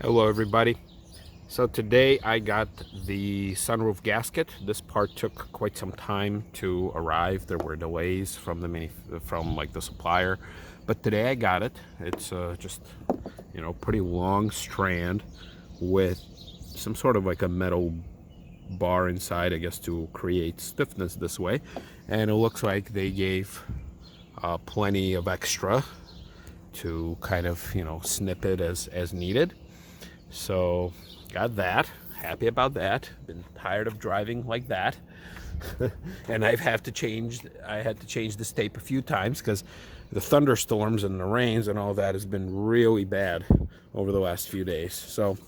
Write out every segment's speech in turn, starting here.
Hello everybody. So today I got the sunroof gasket. This part took quite some time to arrive. There were delays from the supplier, but today I got it. It's just pretty long strand with some sort of like a metal bar inside, I guess, to create stiffness this way. And it looks like they gave plenty of extra to kind of snip it as needed. So got that, happy about that. Been tired of driving like that. And I had to change this tape a few times because the thunderstorms and the rains and all that has been really bad over the last few days. So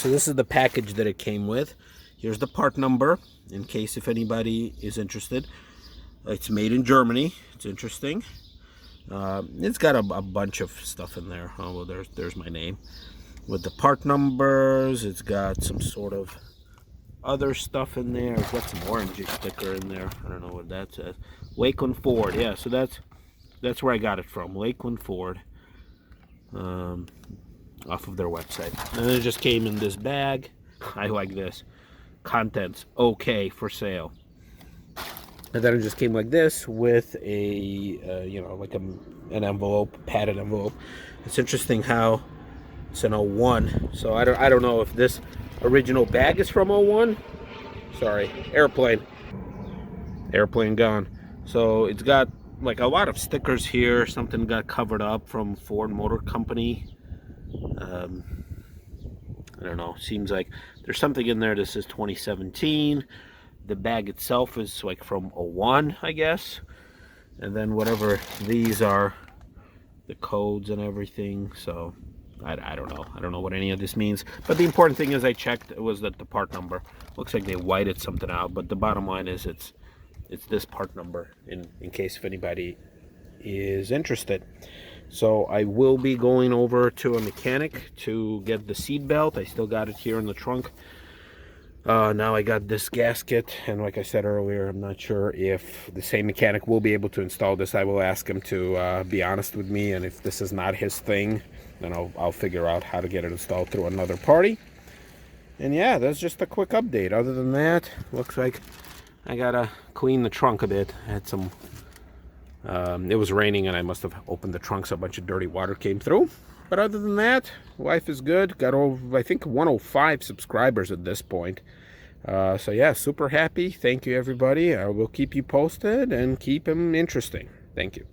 this is the package that it came with. Here's the part number in case if anybody is interested. It's made in Germany. It's interesting. It's got a bunch of stuff in there. Oh well, there's my name with the part numbers. It's got some sort of other stuff in there. It's got some orange sticker in there. I don't know what that says. Lakeland Ford. Yeah, so that's where I got it from. Lakeland Ford, off of their website. And it just came in this bag. I like this. Contents okay for sale. And then it just came like this with a like an envelope, padded envelope. It's interesting how it's an 01. So I don't know if this original bag is from 01. Sorry, airplane gone. So it's got like a lot of stickers here. Something got covered up from Ford Motor Company. I don't know. Seems like there's something in there. This is 2017. The bag itself is like from 01, I guess. And then whatever these are, the codes and everything. So I don't know. I don't know what any of this means. But the important thing is I checked, it was that the part number. Looks like they whited something out. But the bottom line is it's this part number in case if anybody is interested. So I will be going over to a mechanic to get the seat belt. I still got it here in the trunk. Now I got this gasket, and like I said earlier, I'm not sure if the same mechanic will be able to install this. I will ask him to be honest with me, and if this is not his thing, then I'll figure out how to get it installed through another party. And yeah, that's just a quick update. Other than that, looks like I gotta clean the trunk a bit. I had some it was raining and I must have opened the trunk, so a bunch of dirty water came through. But other than that, life is good. Got over, I think, 105 subscribers at this point. So yeah, super happy. Thank you, everybody. I will keep you posted and keep them interesting. Thank you.